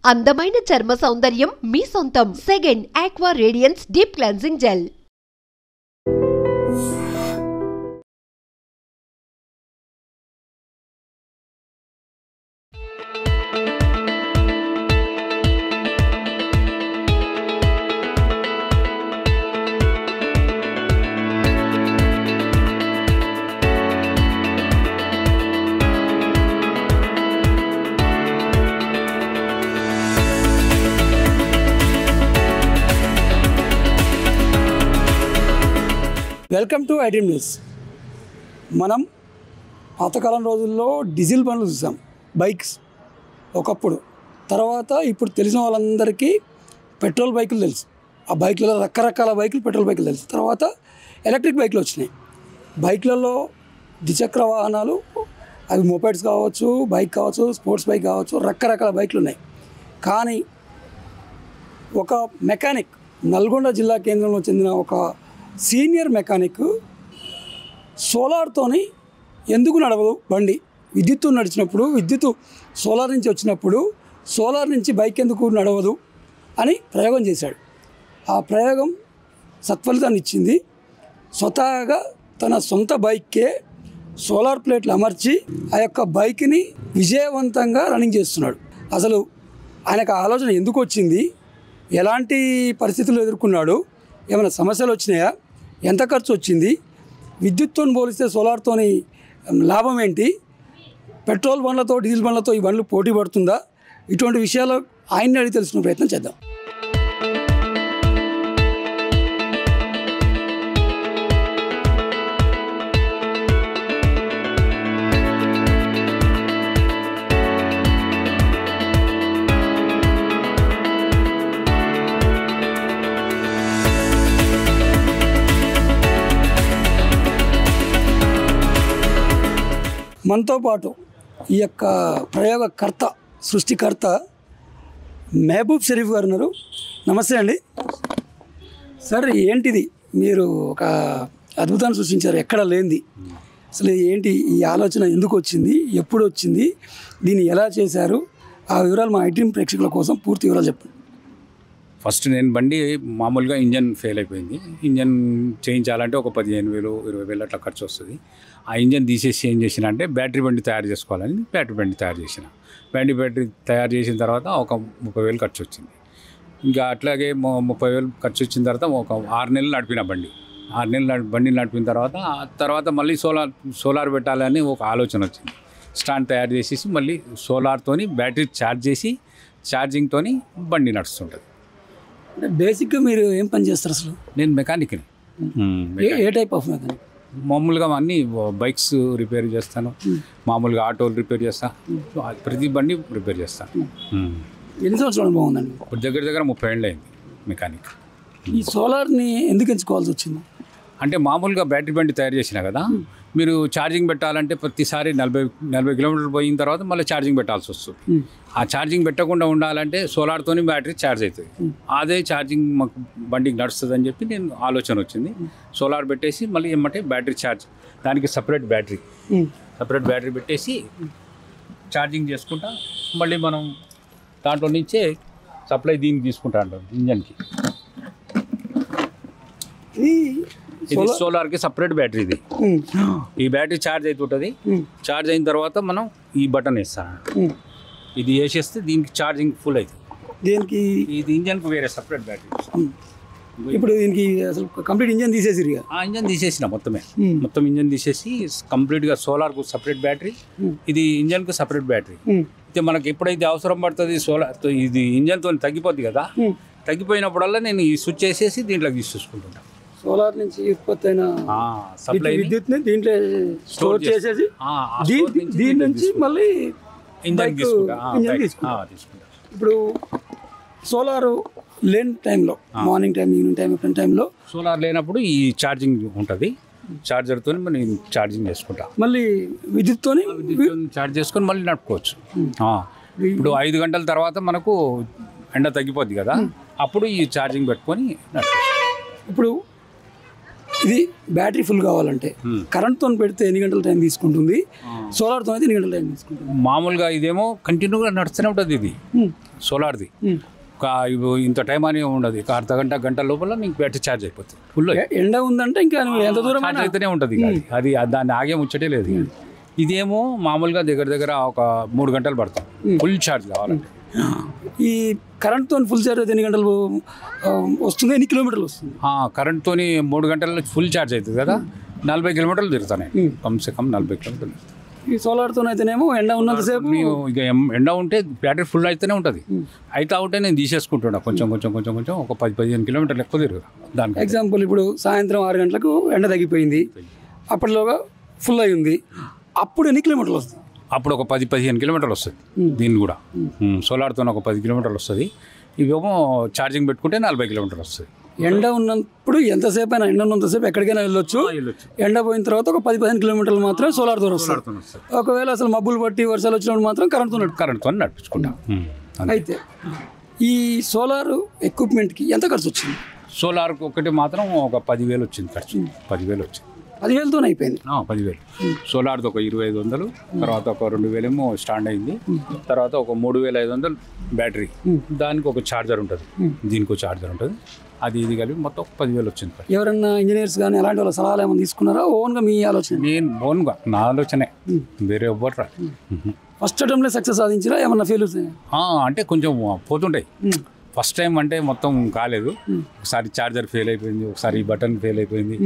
అందమైన చర్మ సౌందర్యం మీ సొంతం. Second aqua radiance deep cleansing gel. Welcome to iDream news. మనం పాతకాలం రోజుల్లో డీజిల్ బండ్లు చూసాం, బైక్స్ ఒకప్పుడు. తర్వాత ఇప్పుడు తెలిసిన వాళ్ళందరికీ పెట్రోల్ బైకులు తెలుసు. ఆ బైక్లలో రకరకాల బైకులు, పెట్రోల్ బైకులు తెలుసు. తర్వాత ఎలక్ట్రిక్ బైకులు వచ్చినాయి. బైక్లలో ద్విచక్ర వాహనాలు, అవి మోపెడ్స్ కావచ్చు, బైక్ కావచ్చు, స్పోర్ట్స్ బైక్ కావచ్చు, రకరకాల బైకులు ఉన్నాయి. కానీ ఒక మెకానిక్, నల్గొండ జిల్లా కేంద్రంలో చెందిన ఒక సీనియర్ మెకానిక్ సోలార్తోని ఎందుకు నడవదు బండి, విద్యుత్తు నడిచినప్పుడు, విద్యుత్తు సోలార్ నుంచి వచ్చినప్పుడు సోలార్ నుంచి బైక్ ఎందుకు నడవదు అని ప్రయోగం చేశాడు. ఆ ప్రయోగం సత్ఫలితాన్ని ఇచ్చింది. స్వతహాగా తన సొంత బైక్కే సోలార్ ప్లేట్లు అమర్చి ఆ యొక్క బైక్ని విజయవంతంగా రన్నింగ్ చేస్తున్నాడు. అసలు ఆయనకు ఆలోచన ఎందుకు వచ్చింది, ఎలాంటి పరిస్థితులు ఎదుర్కొన్నాడు, ఏమైనా సమస్యలు వచ్చినాయా, ఎంత ఖర్చు వచ్చింది, విద్యుత్తో పోలిస్తే సోలార్తోని లాభం ఏంటి, పెట్రోల్ బండ్లతో డీజిల్ బండ్లతో ఈ బండ్లు పోటీ పడుతుందా, ఇటువంటి విషయాలు ఆయన్ని అడిగి తెలుసుకునే ప్రయత్నం చేద్దాం. మనతో పాటు ఈ యొక్క ప్రయోగకర్త, సృష్టికర్త మహబూబ్ షరీఫ్ గారు ఉన్నారు. నమస్తే అండి. సార్, ఏంటిది మీరు ఒక అద్భుతాన్ని సృష్టించారు, ఎక్కడ లేనిది. అసలు ఏంటి ఈ ఆలోచన, ఎందుకు వచ్చింది, ఎప్పుడు వచ్చింది, దీన్ని ఎలా చేశారు, ఆ వివరాలు మా ఐడ్రీమ్ ప్రేక్షకుల కోసం పూర్తి వివరాలు చెప్పండి. ఫస్ట్ నేను బండి మామూలుగా ఇంజన్ ఫెయిల్ అయిపోయింది. ఇంజన్ చేయించాలంటే ఒక 15,000 20,000 అట్లా ఖర్చు వస్తుంది. ఆ ఇంజన్ తీసేసి ఏం చేసిన అంటే బ్యాటరీ బండి తయారు చేసుకోవాలని బ్యాటరీ బండి తయారు చేసిన. బ్యాటరీ తయారు చేసిన తర్వాత ఒక 30,000 ఖర్చు వచ్చింది. ఇంకా అట్లాగే 30,000 ఖర్చు వచ్చిన తర్వాత ఒక 6 నెలలు నడిపిన బండి. 6 నెలలు బండి నడిపిన తర్వాత మళ్ళీ సోలార్ పెట్టాలని ఒక ఆలోచన వచ్చింది. స్టాండ్ తయారు చేసేసి మళ్ళీ సోలార్తోని బ్యాటరీ ఛార్జ్ చేసి ఛార్జింగ్తోని బండి నడుస్తుంటుంది. అంటే బేసిక్గా మీరు ఏం పని చేస్తారు అసలు? నేను మెకానిక్ని. ఏ టైప్ ఆఫ్ మెకానిక్? మామూలుగా అన్ని బైక్స్ రిపేర్ చేస్తాను, మామూలుగా ఆటోలు రిపేర్ చేస్తాను, ప్రతి బండి రిపేర్ చేస్తాను. ఎన్ని సంవత్సరాలు బాగుందండి? ఇప్పుడు దగ్గర 30 ఏళ్ళు అయింది మెకానిక్. ఈ సోలార్ని ఎందుకు ఎంచుకోవాల్సి వచ్చింది? అంటే మామూలుగా బ్యాటరీ బండి తయారు చేసినా కదా, మీరు ఛార్జింగ్ పెట్టాలంటే ప్రతిసారి 40 కిలోమీటర్లు పోయిన తర్వాత మళ్ళీ ఛార్జింగ్ పెట్టాల్సి వస్తుంది. ఆ ఛార్జింగ్ పెట్టకుండా ఉండాలంటే సోలార్తోని బ్యాటరీ ఛార్జ్ అవుతుంది. అదే ఛార్జింగ్ మాకు బండికి నడుస్తుంది అని చెప్పి నేను ఆలోచన వచ్చింది. సోలార్ పెట్టేసి మళ్ళీ ఏమంటే బ్యాటరీ ఛార్జ్, దానికి సపరేట్ బ్యాటరీ పెట్టేసి ఛార్జింగ్ చేసుకుంటా మళ్ళీ మనం దాంట్లో నుంచే సప్లై దీనికి తీసుకుంటా ఉంటాం ఇంజన్కి. ఇది సోలార్కి సపరేట్ బ్యాటరీ. ఇది ఈ బ్యాటరీ ఛార్జ్ అవుతుంటుంది. ఛార్జ్ అయిన తర్వాత మనం ఈ బటన్ వేస్తాం. ఇది వేసేస్తే దీనికి ఛార్జింగ్ ఫుల్ అవుతుంది. దీనికి ఇది ఇంజన్కి వేరే సపరేట్ బ్యాటరీ. ఇప్పుడు దీనికి అసలు కంప్లీట్ ఇంజన్ తీసేసి ఆ ఇంజన్ తీసేసిన మొత్తం ఇంజన్ తీసేసి కంప్లీట్గా సోలార్కు సపరేట్ బ్యాటరీ, ఇది ఇంజన్కు సపరేట్ బ్యాటరీ. అయితే మనకి ఎప్పుడైతే అవసరం పడుతుంది సోలార్, ఇది ఇంజన్తో తగ్గిపోద్ది కదా, తగ్గిపోయినప్పుడల్లా నేను ఈ స్విచ్ చేసేసి దీంట్లోకి తీసుకుంటాను. సోలార్ నుంచి ఉత్పత్తి అయిన సప్లై విద్యుత్ని దీంట్లో స్టోర్ చేసేసి దీని నుంచి మళ్ళీ ఇంజన్ తీసుకుంటా. ఇప్పుడు సోలార్ లేని టైంలో, మార్నింగ్ టైం, ఈవినింగ్ టైం, ఎప్పుడు టైంలో సోలార్ లేనప్పుడు ఈ ఛార్జింగ్ ఉంటుంది. ఛార్జర్తో నేను ఛార్జింగ్ చేసుకుంటా. మళ్ళీ విద్యుత్తో ఛార్జ్ చేసుకొని మళ్ళీ నడుపుకోవచ్చు. ఇప్పుడు 5 గంటల తర్వాత మనకు ఎండ తగ్గిపోద్ది కదా, అప్పుడు ఈ ఛార్జింగ్ పెట్టుకొని నడుపుకోవచ్చు. ఇప్పుడు ఇది బ్యాటరీ ఫుల్ కావాలంటే కరెంట్తో పెడితే ఎన్ని గంటల టైం తీసుకుంటుంది, సోలార్తో అయితే ఎన్ని గంటల టైం తీసుకుంటుంది? మామూలుగా ఇదేమో కంటిన్యూగా నడుస్తూనే ఉంటుంది. ఇది సోలార్ది ఇంత టైం అని ఉండదు. అర్ధ గంట లోపల నీకు బ్యాటరీ ఛార్జ్ అయిపోతుంది. ఫుల్ ఎండ ఉందంటే ఇంకా ఎంత దూరం ఛార్జ్ అయితేనే ఉంటుంది. అది దాన్ని ఆగే ముచ్చటే లేదు. ఇదేమో మామూలుగా దగ్గర ఒక 3 గంటలు పడుతుంది ఫుల్ ఛార్జ్ కావాలంటే. ఈ కరెంట్తో ఫుల్ ఛార్జ్ అయితే ఎన్ని గంటలు వస్తుంది, ఎన్ని కిలోమీటర్లు వస్తుంది? కరెంట్తో 3 గంటల్లో ఫుల్ ఛార్జ్ అవుతుంది కదా, 40 కిలోమీటర్లు తిరుగుతాయి. కమ్సే కమ్ 40 కిలోమీటర్లు. ఈ సోలార్తో అయితేనేమో ఎండ ఉన్నంతసేపు ఇక ఎండ ఉంటే బ్యాటరీ ఫుల్ అయితేనే ఉంటుంది. అయితే ఉంటే నేను తీసేసుకుంటున్నా కొంచెం ఒక 10-15 కిలోమీటర్లు ఎక్కువ తిరుగుతా దానికి. ఎగ్జాంపుల్ ఇప్పుడు సాయంత్రం 6 గంటలకు ఎండ తగ్గిపోయింది, అప్పటిలోగా ఫుల్ అయి ఉంది, అప్పుడు ఎన్ని కిలోమీటర్లు వస్తుంది? అప్పుడు ఒక 10-15 కిలోమీటర్లు వస్తుంది. దీన్ని కూడా సోలార్తో ఒక 10 కిలోమీటర్లు వస్తుంది. ఇవేమో ఛార్జింగ్ పెట్టుకుంటే 40 కిలోమీటర్లు వస్తుంది. ఎండ ఉన్నప్పుడు ఎంతసేపు అయినా, ఎండ ఉన్నంతసేపు ఎక్కడికైనా వెళ్ళొచ్చు. ఎండ పోయిన తర్వాత ఒక 10-15 కిలోమీటర్లు మాత్రం సోలార్తో వస్తుంది. ఒకవేళ అసలు మబ్బులు పట్టి వర్షాలు వచ్చినప్పుడు మాత్రం కరెంట్తో నడిపించుకుంటాం. అయితే ఈ సోలార్ ఎక్విప్మెంట్కి ఎంత ఖర్చు వచ్చింది? సోలార్కి ఒకటి మాత్రం ఒక 10,000 వచ్చింది ఖర్చు. 10,000 వచ్చింది. 10,000తో అయిపోయింది. 10,000. సోలార్ది ఒక 2,500, తర్వాత ఒక 2,000 ఏమో స్టాండ్ అయింది, తర్వాత ఒక 3,500 బ్యాటరీ, దానికి ఒక ఛార్జర్ ఉంటుంది, దీనికి ఒక ఛార్జర్ ఉంటుంది. అది ఇది కలిపి మొత్తం 10,000 వచ్చింది. ఎవరన్నా ఇంజనీర్స్ కానీ అలాంటి వాళ్ళ సలహాలు ఏమైనా తీసుకున్నారా? ఓన్గా మీ ఆలోచన? నేను ఓన్గా నా ఆలోచనే, వేరే ఎవ్వరు రా. ఫస్ట్ అటెంప్ట్లో సక్సెస్ సాధించారా, ఏమన్నా ఫెయిల్? అంటే కొంచెం పోతుంటాయి. ఫస్ట్ టైం అంటే మొత్తం కాలేదు. ఒకసారి ఛార్జర్ ఫెయిల్ అయిపోయింది, ఒకసారి ఈ బటన్ ఫెయిల్ అయిపోయింది,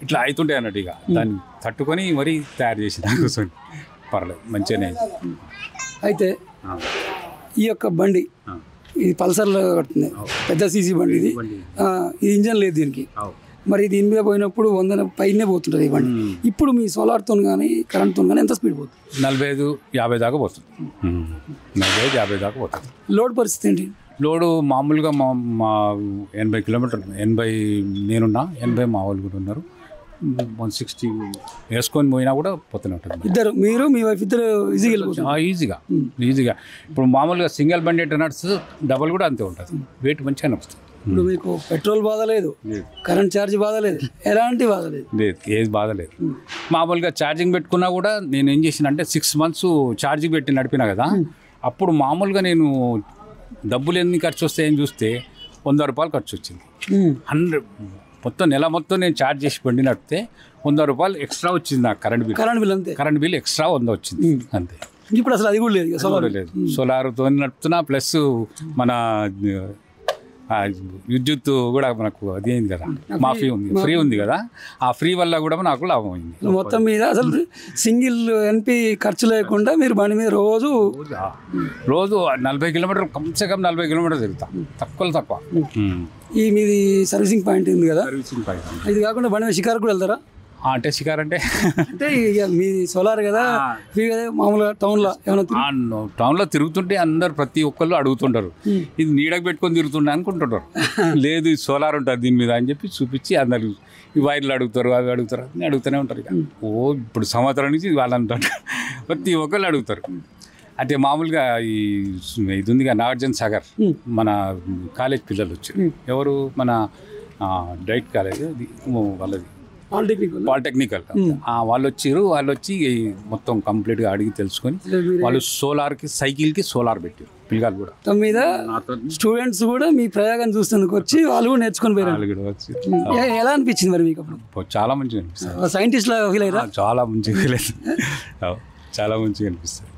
ఇట్లా అవుతుంటాయి అన్నట్టు. ఇక దాన్ని తట్టుకొని మరీ తయారు చేసి కూర్చొని పర్లేదు మంచిగానే. అయితే ఈ యొక్క బండి ఇది పల్సర్లో కడుతుంది, పెద్ద సీసీ బండి ఇది. ఇది ఇంజన్ లేదు దీనికి. మరి దీని మీద పోయినప్పుడు 100 పైనే పోతుంటుంది ఈ బండి. ఇప్పుడు మీ సోలార్తో కానీ కరెంట్తో కానీ ఎంత స్పీడ్ పోతుంది? 45-50 దాకా పోతుంది. 45-50 దాకా పోతుంది. లోడ్ పరిస్థితి ఏంటి? లోడు మామూలుగా మా 80 కిలోమీటర్లు, 80 నేనున్నా, 80 మా వాళ్ళు కూడా ఉన్నారు. 160 వేసుకొని పోయినా కూడా పోతూనే ఉంటుంది. ఇద్దరు, మీరు మీ వైఫ్ ఇద్దరు ఈజీగా వెళ్ళిపోతుంది. ఈజీగా. ఇప్పుడు మామూలుగా సింగిల్ బండి ఎట్లా నడుస్తుంది, డబల్ కూడా అంతే ఉంటుంది. వెయిట్ మంచిగా నడుస్తుంది. ఇప్పుడు మీకు పెట్రోల్ బాధ లేదు, కరెంట్ ఛార్జ్ బాధ లేదు, ఎలాంటి బాధ లేదు. ఏది బాధ లేదు. మామూలుగా ఛార్జింగ్ పెట్టుకున్నా కూడా నేను ఏం చేసిన అంటే 6 months ఛార్జింగ్ పెట్టి నడిపినా కదా, అప్పుడు మామూలుగా నేను డబ్బులు ఎన్ని ఖర్చు వస్తాయని చూస్తే 100 రూపాయలు ఖర్చు వచ్చింది. 100 మొత్తం నెల మొత్తం నేను ఛార్జ్ చేసి బండి నడిపితే 100 రూపాయలు ఎక్స్ట్రా వచ్చింది నాకు. కరెంట్ బిల్ ఎక్స్ట్రా 100 వచ్చింది అంతే. ఇప్పుడు అసలు అది కూడా లేదు, సోలార్ లేదు. సోలార్తో నడుపుతున్నా, ప్లస్ మన విద్యుత్ కూడా మనకు అది అయింది కదా, మాఫీ ఉంది, ఫ్రీ ఉంది కదా. ఆ ఫ్రీ వల్ల కూడా నాకు లాభం అయింది. మొత్తం మీద అసలు సింగిల్ ఎన్పి ఖర్చు లేకుండా మీరు బండి మీద రోజు 40 కిలోమీటర్, కమ్సే కమ్ 40 కిలోమీటర్ తిరుగుతా, తక్కువ. ఈ మీది సర్వీసింగ్ పాయింట్ ఉంది కదా, సర్వీసింగ్ పాయింట్. ఇది కాకుండా బండి మీద షికారు కూడా వెళ్తారా? అంటే షికార్ అంటే ఇక మీ సోలార్ కదా, మామూలుగా టౌన్లో తిరుగుతుంటే అందరు ప్రతి ఒక్కళ్ళు అడుగుతుంటారు, ఇది నీడకు పెట్టుకొని తిరుగుతుండే అనుకుంటుంటారు. లేదు ఇది సోలార్ ఉంటుంది దీని మీద అని చెప్పి చూపించి అందరు ఈ వైర్లు అడుగుతారు, అవి అడుగుతారు, అన్నీ అడుగుతూనే ఉంటారు. ఇక ఇప్పుడు సంవత్సరం నుంచి వాళ్ళంటారు, ప్రతి ఒక్కళ్ళు అడుగుతారు. అంటే మామూలుగా ఇది ఉందిగా నాగార్జున సాగర్, మన కాలేజ్ పిల్లలు వచ్చారు. ఎవరు మన డైట్ కాలేజ్ వాళ్ళది పాలిటెక్నికల్ వాళ్ళు వచ్చి మొత్తం కంప్లీట్గా అడిగి తెలుసుకొని వాళ్ళు సోలార్కి, సైకిల్కి సోలార్ పెట్టారు పిల్లలు కూడా. మీద స్టూడెంట్స్ కూడా మీ ప్రయోగాన్ని చూసేందుకు వచ్చి వాళ్ళు కూడా నేర్చుకొని పోయారు. ఎలా అనిపించింది మరి మీకు? చాలా మంచిగా అనిపిస్తుంది. సైంటిస్ట్ లాగా ఫీల్ అయ్యారా? చాలా మంచిగా ఫీల్ అవుతుంది, చాలా మంచిగా అనిపిస్తుంది.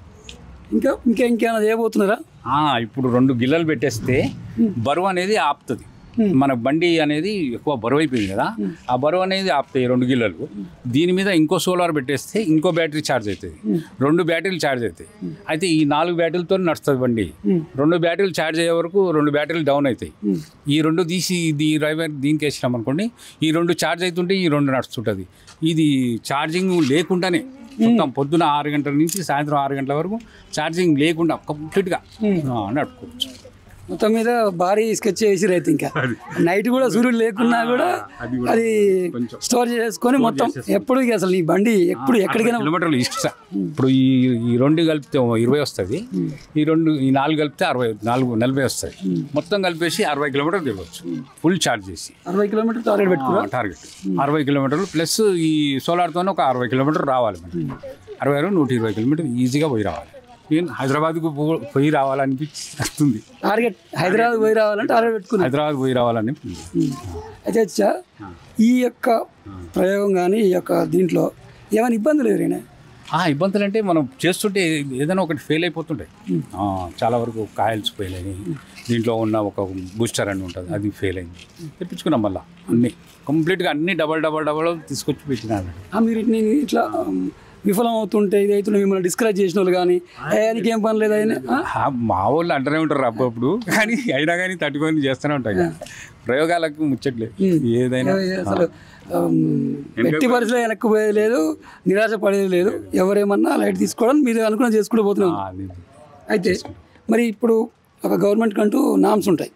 ఇంకేమైనా చేయబోతున్నారా? ఇప్పుడు 2 గిల్లలు పెట్టేస్తే బరువు అనేది ఆపుతుంది. మన బండి అనేది ఎక్కువ బరువు అయిపోయింది కదా, ఆ బరువు అనేది ఆపుతాయి 2 గిల్లలు. దీని మీద ఇంకో సోలార్ పెట్టేస్తే ఇంకో బ్యాటరీ ఛార్జ్ అవుతుంది, 2 బ్యాటరీలు ఛార్జ్ అవుతాయి. అయితే ఈ 4 బ్యాటరీలతో నడుస్తుంది బండి. 2 బ్యాటరీలు ఛార్జ్ అయ్యే వరకు 2 బ్యాటరీలు డౌన్ అవుతాయి. ఈ 2 తీసి డ్రైవర్ దీనికి వేసినాం అనుకోండి, ఈ 2 ఛార్జ్ అవుతుంటే ఈ 2 నడుస్తుంటుంది. ఇది ఛార్జింగ్ లేకుండానే మొత్తం పొద్దున 6 గంటల నుంచి సాయంత్రం 6 గంటల వరకు ఛార్జింగ్ లేకుండా కంప్లీట్గా నడుపుకోవచ్చు. మొత్తం మీద భారీ స్కెచ్ వేసి రైతు ఇంకా నైట్ కూడా సూర్యుడు లేకున్నా కూడా అది స్టోర్ చేసుకొని మొత్తం ఎప్పుడు అసలు ఈ బండి ఎప్పుడు ఎక్కడికైనా కిలోమీటర్లు ఇష్ట. ఇప్పుడు ఈ 2 కలిపితే 20 వస్తుంది, ఈ 4 కలిపితే 40 వస్తుంది. మొత్తం కలిపేసి 60 కిలోమీటర్లు తిరగవచ్చు ఫుల్ ఛార్జ్ చేసి. 60 కిలోమీటర్ టార్గెట్ పెట్టుకున్నా. టార్గెట్ 60 కిలోమీటర్లు ప్లస్ ఈ సోలార్తో ఒక 60 కిలోమీటర్ రావాలి. మనకి 120 కిలోమీటర్ ఈజీగా పోయి రావాలి. నేను హైదరాబాద్కు పోయి రావాలనిపిస్తుంది. టార్గెట్ హైదరాబాద్ పోయి రావాలంటే టార్గెట్ పెట్టుకున్నాను. హైదరాబాద్ పోయి రావాలని. అయితే ఈ యొక్క ప్రయోగం కానీ ఈ యొక్క దీంట్లో ఏమైనా ఇబ్బందులు ఎదురైనా? ఇబ్బందులు అంటే మనం చేస్తుంటే ఏదైనా ఒకటి ఫెయిల్ అయిపోతుంటాయి. చాలా వరకు కాయల్స్ ఫెయిల్ అయినాయి. దీంట్లో ఉన్న ఒక బూస్టర్ అని ఉంటుంది, అది ఫెయిల్ అయింది. తెప్పించుకున్నాం మళ్ళీ అన్నీ కంప్లీట్గా అన్నీ డబల్ తీసుకొచ్చి పెట్టినాను. మీరు ఇట్లా విఫలం అవుతుంటే ఇది అయితే మిమ్మల్ని డిస్కరేజ్ చేసిన వాళ్ళు కానీ ఆయనకి ఏం పని లేదు ఆయన మా వాళ్ళు అంటూనే ఉంటారు అప్పుడప్పుడు, కానీ అయినా కానీ తట్టుకొని చేస్తూనే ఉంటాయి. ప్రయోగాలకు ముచ్చట్లేదు. ఏదైనా అసలు ఎట్టి పరిస్థితుల్లో వెనక్కి పోయేది లేదు, నిరాశ పడేది లేదు. ఎవరేమన్నా లైట్ తీసుకోవడం మీరు అనుకున్న చేసుకుంటూ పోతున్నాం. అయితే మరి ఇప్పుడు ఒక గవర్నమెంట్ కంటూ నామ్స్ ఉంటాయి,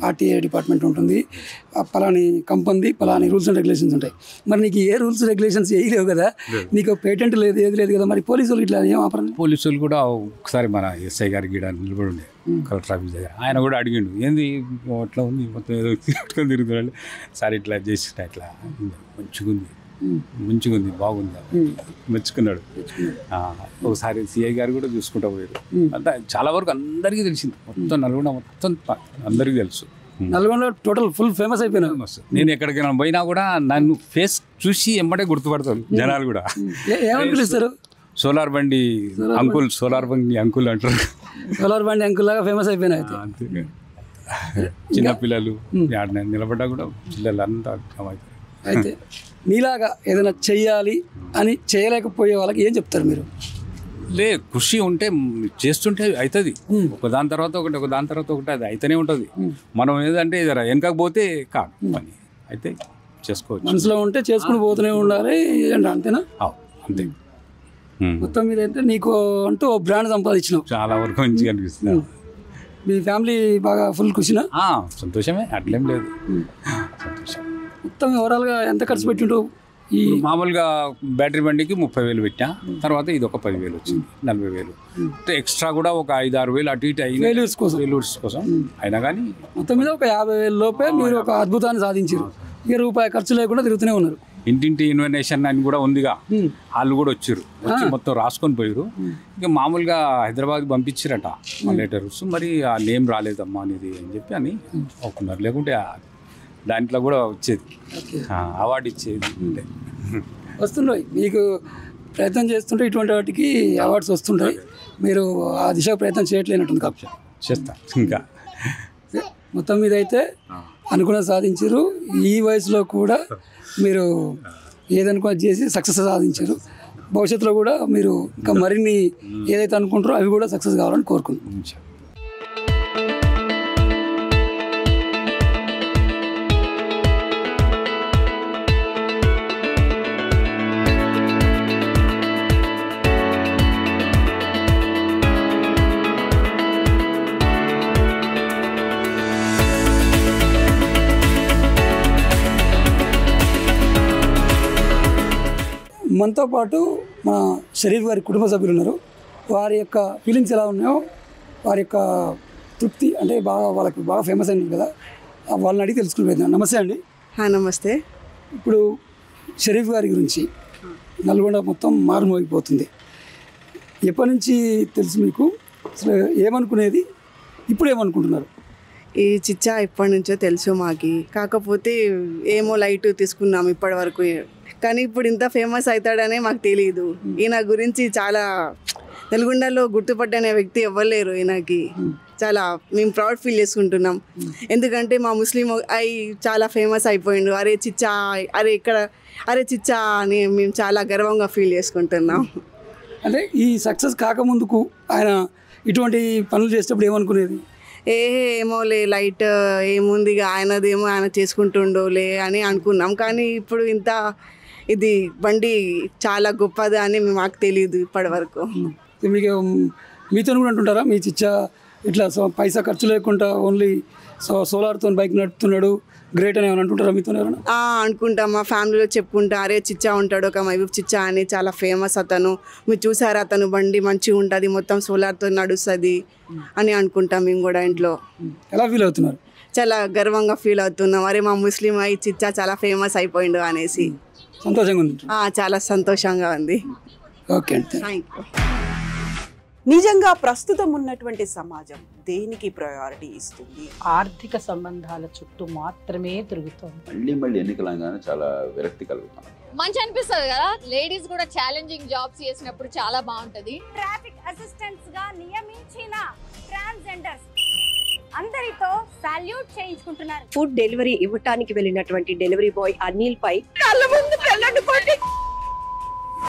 ఆర్టీఏ డిపార్ట్మెంట్ ఉంటుంది, పలాని కంపెనీ పలాని రూల్స్ అండ్ రెగ్యులేషన్స్ ఉంటాయి. మరి నీకు ఏ రూల్స్ రెగ్యులేషన్స్ ఏవి లేవు కదా, నీకు పేటెంట్ లేదు, ఏది లేదు కదా, మరి పోలీసులు ఇట్లా ఏం ఆపరం? పోలీసులు కూడా ఒకసారి మన ఎస్ఐ గారి గీడ నిలబడి ఉండే కలెక్టర్ ఆఫీస్ దగ్గర, ఆయన కూడా అడిగిండు ఏంది అట్లా ఉంది మొత్తం ఏదో తిట్టుకొని తిరుగుతున్నాడు సార్, ఇట్లా చేసిన ఇట్లా మంచిగా ఉంది బాగుంది మెచ్చుకున్నాడు. ఒకసారి సిఐ గారు కూడా చూసుకుంటూ పోయారు. అంతా చాలా వరకు అందరికీ తెలిసింది, మొత్తం నల్గొండ మొత్తం అందరికీ తెలుసు. నల్గొండ టోటల్ ఫుల్ ఫేమస్ అయిపోయినా. నేను ఎక్కడికైనా పోయినా కూడా నన్ను ఫేస్ చూసి ఎంబడే గుర్తుపడతారు జనాలు కూడా. ఏమని పిలుస్తారు? సోలార్ బండి అంకుల్, సోలార్ బండి అంకుల్ అంటారు. సోలార్ బండి అంకుల్ లాగా ఫేమస్ అయిపోయినా. అంతే. చిన్నపిల్లలు నిలబడ్డా కూడా పిల్లలు అంతా అవుతారు. అయితే మీలాగా ఏదైనా చెయ్యాలి అని చేయలేకపోయే వాళ్ళకి ఏం చెప్తారు మీరు? కృషి ఉంటే చేస్తుంటే అవుతుంది, ఒకదాని తర్వాత ఒకటి ఒకదాని తర్వాత ఒకటి అది అయితేనే ఉంటుంది. మనం ఏదంటే వెనకపోతే కాదు పని అయితే చేసుకోవచ్చు. మనసులో ఉంటే చేసుకుని పోతూనే ఉండాలి అంతేనా? అంతే. మొత్తం మీద అయితే నీకు అంటూ బ్రాండ్ సంపాదించినావు, చాలా వరకు మంచిగా అనిపిస్తుంది. మీ ఫ్యామిలీ బాగా ఫుల్ ఖుషినా? సంతోషమే, అట్లేం లేదు, సంతోషం. మొత్తం ఓవరాల్గా ఎంత ఖర్చు పెట్టింటావు? ఈ మామూలుగా బ్యాటరీ బండికి 30,000 పెట్టా, తర్వాత ఇది ఒక 10,000 వచ్చింది, 40,000. ఎక్స్ట్రా కూడా ఒక 5-6 వేలు అటు ఇటు అయింది ఫెయిల్యూర్స్ కోసం. అయినా కానీ మొత్తం మీద ఒక 50,000 లోపే మీరు ఒక అద్భుతాన్ని సాధించారు. రూపాయి ఖర్చు లేకుండా తిరుగుతూనే ఉన్నారు. ఇంటింటి ఇన్వెన్షన్ అని కూడా ఉందిగా, వాళ్ళు కూడా వచ్చి మొత్తం రాసుకొని పోయారు. ఇంకా మామూలుగా హైదరాబాద్ పంపించారట లెటర్స్, మరి ఆ నేమ్ రాలేదమ్మా అనేది అని చెప్పి అని ఒప్పుకున్నారు. లేకుంటే దాంట్లో కూడా వచ్చేది, అవార్డు ఇచ్చేది. వస్తుంటాయి, మీకు ప్రయత్నం చేస్తుంటే ఇటువంటి వాటికి అవార్డ్స్ వస్తుంటాయి. మీరు ఆ దిశ ప్రయత్నం చేయట్లేనట్టుంది కాబట్టి చేస్తా. ఇంకా మొత్తం మీద అయితే అనుకున్న సాధించారు. ఈ వయసులో కూడా మీరు ఏదనుకున్న చేసి సక్సెస్ సాధించారు. భవిష్యత్తులో కూడా మీరు ఇంకా మరిన్ని ఏదైతే అనుకుంటారో అవి కూడా సక్సెస్ కావాలని కోరుకుంటున్నాను. మనతో పాటు మా షరీఫ్ గారి కుటుంబ సభ్యులు ఉన్నారు. వారి యొక్క ఫీలింగ్స్ ఎలా ఉన్నాయో, వారి యొక్క తృప్తి అంటే వాళ్ళకి బాగా ఫేమస్ అయింది కదా, వాళ్ళని అడిగి తెలుసుకుని పోయింది. నమస్తే అండి. నమస్తే. ఇప్పుడు షరీఫ్ గారి గురించి నల్గొండ మొత్తం మారుమోగిపోతుంది. ఎప్పటి నుంచి తెలుసు మీకు? అసలు ఏమనుకునేది, ఇప్పుడు ఏమనుకుంటున్నారు? ఈ చిచ్చా ఇప్పటి నుంచో తెలుసు మాకి, కాకపోతే ఏమో లైట్ తీసుకున్నాం ఇప్పటి వరకు, కానీ ఇప్పుడు ఇంత ఫేమస్ అవుతాడనే మాకు తెలియదు. ఈయన గురించి చాలా నల్గొండలో గుర్తుపట్టనే వ్యక్తి ఎవ్వలేరు. ఈయనకి చాలా మేము ప్రౌడ్ ఫీల్ చేసుకుంటున్నాం. ఎందుకంటే మా ముస్లిం అయి చాలా ఫేమస్ అయిపోయిండు. అరే చిచ్చా, అరే చిచ్చా అని మేము చాలా గర్వంగా ఫీల్ చేసుకుంటున్నాం. అంటే ఈ సక్సెస్ కాకముందుకు ఆయన ఇటువంటి పనులు చేసేటప్పుడు ఏమనుకునేది? ఏమోలే లైట్ ఏముంది, ఆయనదేమో ఆయన చేసుకుంటుండోలే అని అనుకున్నాం. కానీ ఇప్పుడు ఇంత ఇది బండి చాలా గొప్పది అని మాకు తెలియదు ఇప్పటి వరకు. మీకు మీతో కూడా అంటుంటారా మీ చిచ్చా ఇట్లా పైసా ఖర్చు లేకుండా ఓన్లీ సోలార్తో బైక్ నడుపుతున్నాడు గ్రేట్ అని ఏమైనా అంటుంటారా మీతో ఎవరైనా? అనుకుంటా, మా ఫ్యామిలీలో చెప్పుకుంటా, అరే చిచ్చా ఉంటాడు ఒక మహబూబ్ చిచ్చా అని, చాలా ఫేమస్ అతను, మీరు చూసారా అతను బండి మంచిగా ఉంటుంది, మొత్తం సోలార్తో నడుస్తుంది అని అనుకుంటాం మేము కూడా ఇంట్లో. ఎలా ఫీల్ అవుతున్నారు? చాలా గర్వంగా ఫీల్ అవుతున్నాం, అరే మా ముస్లిం అయి చిచ్చా చాలా ఫేమస్ అయిపోయిండు అనేసి. సంతోషంగా ఉంది. చాలా సంతోషంగా ఉంది. ఓకే అండి, థ్యాంక్ యూ. నిజంగా ప్రస్తుతం ఉన్నటువంటి సమాజం దేనికి ప్రయారిటీ ఇస్తుంది? ఆర్థిక సంబంధాల చుట్టూ మాత్రమే తిరుగుతుంది. మళ్ళీ ఎన్నికలంగానే చాలా విరక్తి కలుగుతాం. మంచి అనిపిస్తుంది కదా, లేడీస్ కూడా ఛాలెంజింగ్ జాబ్స్ చేసినప్పుడు చాలా బాగుంటది. ట్రాఫిక్ అసిస్టెంట్స్ గా నియమించిన ట్రాన్స్జెండర్స్ అందరితో సాల్యూట్ చేయించుకుంటున్నారు. ఫుడ్ డెలివరీ ఇవ్వటానికి వెళ్ళినటువంటి డెలివరీ బాయ్ అనిల్ పై కళ్ళ ముందు పెళ్ళండి